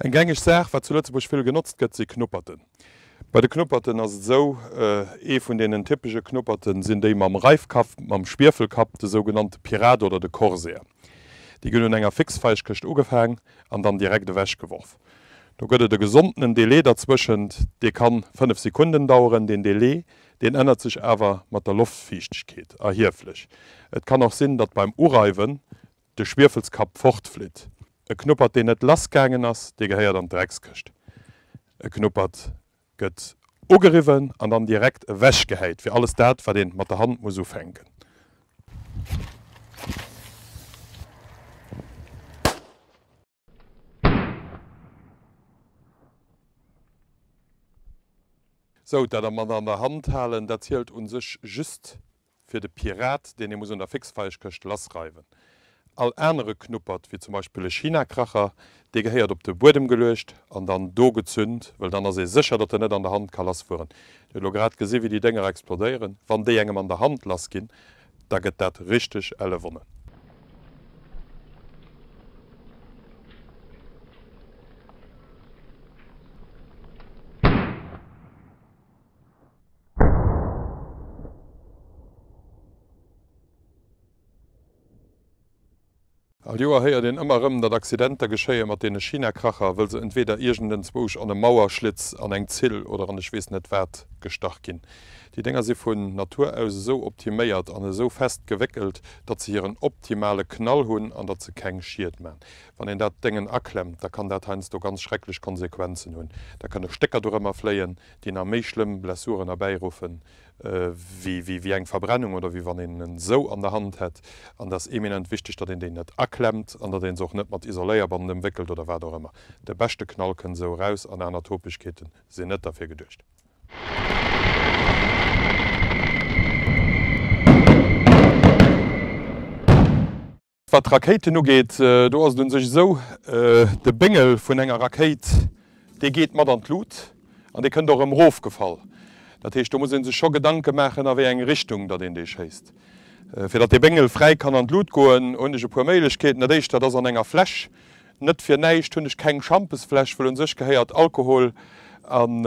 Eng gängig Sach, wat zuletzt viel genutzt gëtt, se Knupperten. Bei de Knupperten ass so vun denen typische Knupperten sind déi am Reifkap, am Spierfelkap, de sogenannte Pirat oder de Corsair. Die gënnen enger Fixfeischköcht ugefang an dann direkt de wäsch geworf. Da gëtt de gesunden Delé dazwischen, de kann 5 Sekunden dauern, den Delé, den ändert sich awer mat der Luftfichtkeet erhirflich. Et kann auch sinn, dat beim Ureiwen de Schwierfelskap fortflitt. E knuppert den net lasgängen ass, de gehéiert an Drecksköcht. E knuppert gëtt ugeriwen an dann direkt e wäsch gehéit, fir alles dat war den mat der Hand muss fenken. So, dat man an der Hand halen, dat zielt un sech just fir de Pirat, den muss an der Fixfeischköcht lass reiwen. All enere knuppert, wie zum Beispiel e Chinakracher, de gehéiert op de Bodem gelecht an dann do gezünnt, well dann er se sicher, dat er net an der Hand kann lass fuhren. De lograt gesinn, wie die Dinger explodeieren, wann de engem an der Hand lass gin, da gëtt dat richtig elle wonne. All Joer héier den ëmmerëm, dat Accidenter geschéie mat dee Chinakracher, wëll se entweder irgendenswoch an e Mauerschlitz an eng Zill oder an e Schwees net wert gestach ginn. Die Dinger se vun Natur aus so optiméiert an so fest gewickelt, dat ze hireieren optimale Knall hunn an dat ze keng schiiert men. Wann en dat Dingen akklemmt, da kann dat heinst do ganz schrecklich Konsequenzen hunn. Da kann e Stecker doëmmer fléien, die a méi schlimm Blessuren erbeirufen, wie eng Verbrennung oder wie wann en so an der Hand hett, an das eminent wichtig, dat den net akklemmt, an der den soch net mat Isoléierband entwickelt oder wer immer. De beste Knall können so raus an einer Topischkeeten se net dafir gedurcht. Wat Rakete no geht, du hast dun sech so de Bingel vun enger Raket, de geht mat an Lut an de kën doch im Rof gefall. Dat heißt, du muss sech scho Gedanke machen, aéi eng Richtung dat den Dich heist. Fir dat de Bengel frei kann an Lut goen onge Puméiglechkeeten, dat déich dat ass an enger Fläsch. Net fir neiich hunnech keng Champesfläsch vu sech gehéiert Alkohol an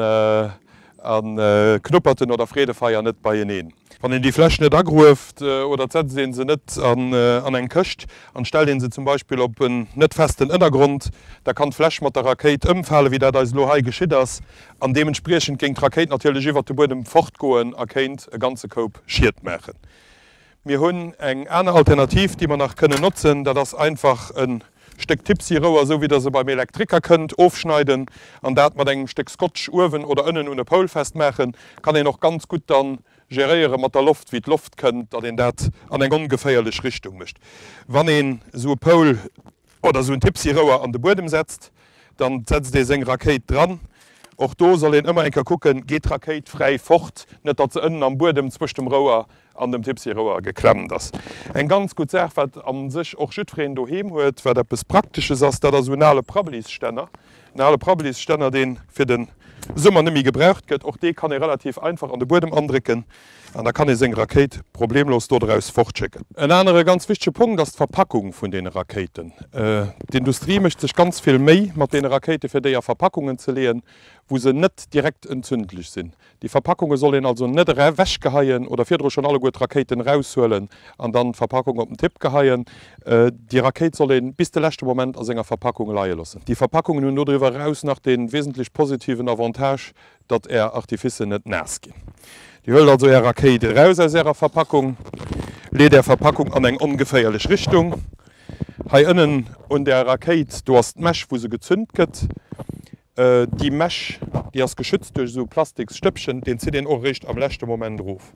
Knupperten oder Fredefeier net bei jeneen. Wann en die Fläsch net agruft oder sehen se net an eng Köcht, anstell den se zum Beispiel op een net festen Innergrund, da kann Fläsch mat der Raket ëmfälle, wie dat als Lohai geschit ass, an dementsprechend gin Raket natürlich iwwer de dem fortgoen erkennt e ganze Koop schiiert machen. Mir hunn eng eine Alternativ, die man nach könne nutzen, da das einfach ein Stück Tipsy-Roer, so wie das se beim Elektriker könnt, aufschneiden, an dat man eng Stück Scotch-Urwen oder innen und Pol festmachen, kann ihr noch ganz gut dann gerieren mat der Luft, wie d Luft könnt, dat den dat an eng ungefährlich Richtung mischt. Wann en so Pol oder so ein Tipsy-Roer an de Bodem setzt, dann setzt de seng Raket dran. Auch do soll en immer enker gucken, geht Raket frei fort, net dat ze ënnen am Bodem zwischen dem Roer an dem Tipsy-Roer geklemmt ass. Eng ganz gut Sach, wat an sich och Schüttfreen doheem huet, wer der bis praktisches ass, dat der so nale Problisstänner. Nale Problisstänner, den fir den Summer nimi gebraucht gëtt, och dee kann e relativ einfach an de Bodem andricken, an da kann e seng Raket problemlos dodauss fortchecken. En andere ganz wichtige Punkt ist die Verpackung von den Raketen. Die Industrie möchte sich ganz viel méi mat den Rakete fir déier Verpackungen ze lehen, wo se net direkt entzündlich sind. Die Verpackungen sollen also net wäsch geheien oder fir schon alle gut Raketen rausholen, an dann Verpackung op den Tipp geheien. Die Rakete sollen bis der letzte Moment aus enger Verpackung leiien lassen. Die Verpackungen nun nur darüber raus nach den wesentlich positiven Avantage, dat Artifice net nass gin. Die höllt also ihre Rakete raus aus ihrer Verpackung, lädt der Verpackung an eng ungefährliche Richtung. Hier innen und der Rakete, du hast Mesh, wo sie gezündet wird. Die Mesh, die ist geschützt durch so Plastikstöpchen, den sie den auch recht am letzten Moment drauf.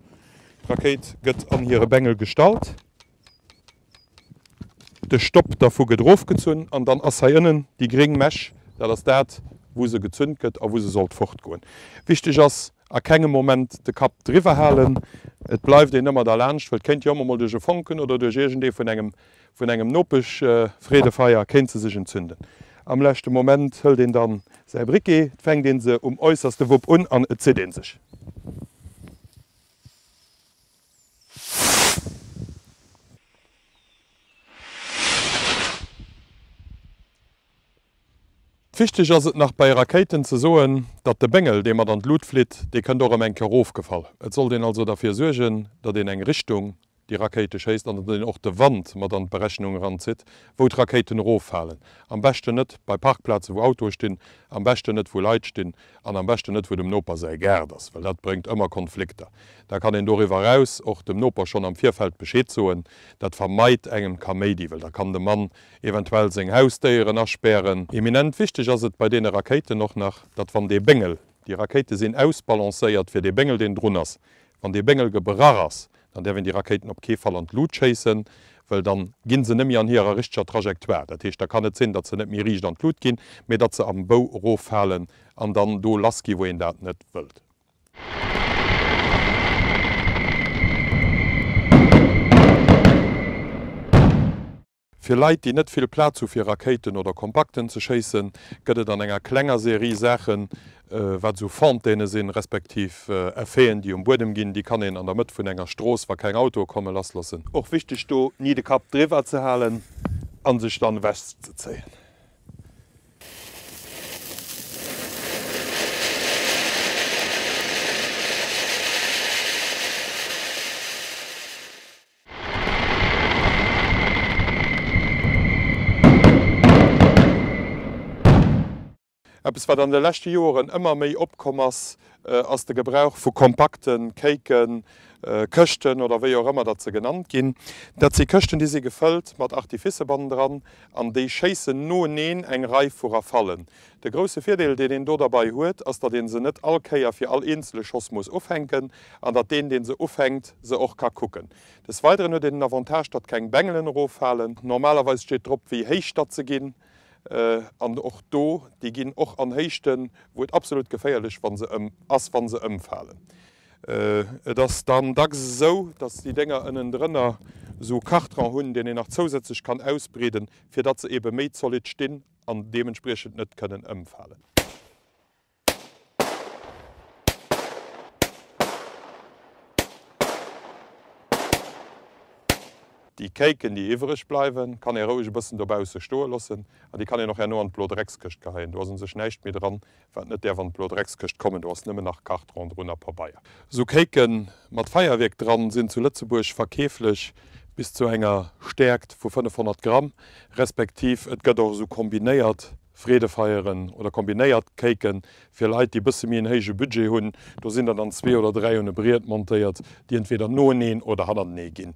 Die Rakete wird an ihre Bängel gestaltet. Der Stopp davor geht draufgezogen und dann ist hier innen die geringe Mesh, das ist das, wo sie gezündet wird und wo sie fortgehen. Wichtig ist, a kegem Moment de Kap drwer halen, et bleif de nëmmer der Lcht, weil kennt jommer mal duche Fonken oder duch Egent vun engem nopech Fredefeier kenint ze sich entzünden. Am lächte Moment hëll den dann sei Bricke, fäng den se äußerste Wupp an et ze den sich. Wichtig ist es nach bei Raketen zu sagen, dass der Bengel, den man an die Lut fliegt, der kann doch um einen Karof gefallen. Es soll den also dafür sorgen, dass in eine Richtung die Rakete schießt und dann auch die Wand mit an Berechnungen ranzieht, wo die Raketen rauffallen. Am besten nicht bei Parkplätzen, wo Autos stehen, am besten nicht, wo Leute stehen und am besten nicht, wo dem Nopa sei gern ist, weil das bringt immer Konflikte. Da kann ihn darüber raus auch dem Nopa schon am Vierfeld Bescheid sagen, das vermeidet einem Kamedi, weil da kann der Mann eventuell seine Haustiere nachsperren. Eminent wichtig ist es bei den Raketen noch, dass von den Bengel, die Raketen sind ausbalanciert für den Bengel, den drunter ist. Wenn die Bengel gebracht ist, dann dürfen die Raketen op Käfall an Lut chasen, weil dann ginn se nimi an hireer richscher Trajektoire. Dat heißt, da kann net sinn, dat ze net mir rich an Lut ginn, méi dat ze am Bau rofhalen an dann do laski, wo en dat net wëlt. Für Leute, die nicht viel Platz zu für Raketen oder Kompakten zu schießen, gibt es dann eine kleine Serie Sachen, was so Fontänen sind, respektive Affären, die Boden gehen, die kann ich an der Mitte von einer Straße, wo kein Auto kommen lassen. Auch wichtig, da nie den Kap drüber zu halten und sich dann west zu ziehen. Es war an den letzten Jahren immer mehr opkommers als der Gebrauch von kompakten Keken, Köchten oder wie auch immer das sie genannt gehen. Das sind Köchten, die sie gefüllt mit Artificebanden dran, an die schießen nur eine Reihe vorher fallen. Der große Vorteil, den du dabei hat, ist, dass den sie nicht alle für alle einzelnen Schoss muss aufhängen und dass den sie aufhängt, sie auch gucken kann. Des Weiteren hat den Avantage, dass keine Bängeln rauffallen. Normalerweise steht drauf, wie hoch das sie gehen. An och do die ginn och an Hechten, wo et absolut geféierlich wann se ëmfallen. Das dann da so, dats die Dinger ënnen drinnner so Kartran hunn, den nach zusätzlich kann ausbreden, fir dat ze ebe méi solid stinn an dementsprechend net können ëmfallen. Die Keken, die iwrig bleiwen, kann er ruhig bëssen dobause stoen lassen, an die kann ich noch nur an Blodrecksköcht geheien. Du hast sech näicht mir dran, wenn net der van Blodrecksköcht kommen, du hast nimmer nach Kartran runnner vorbei. So Keken mat Feierwerk dran sind zu Lützeburg verkäflich bis zu enger stärkt vu 500 Gramm, respektiv et gëtt auch so kombinéiert Fredefeieren oder kombinéiert Keken fir Leiit, die bësse mir en héige Budget hunn, da sind dann 2 oder 3 Briet montiert, die entweder no neen oder han nee ginn.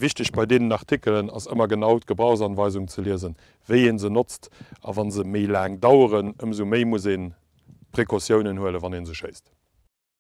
Wichtig bei den Artikeln ass immer genau Gebrauchsanweisung zu lesen, wéien se nutzt, a wann se méi lang dauren, so méi muss Präkautionen hole, wann se scheißt.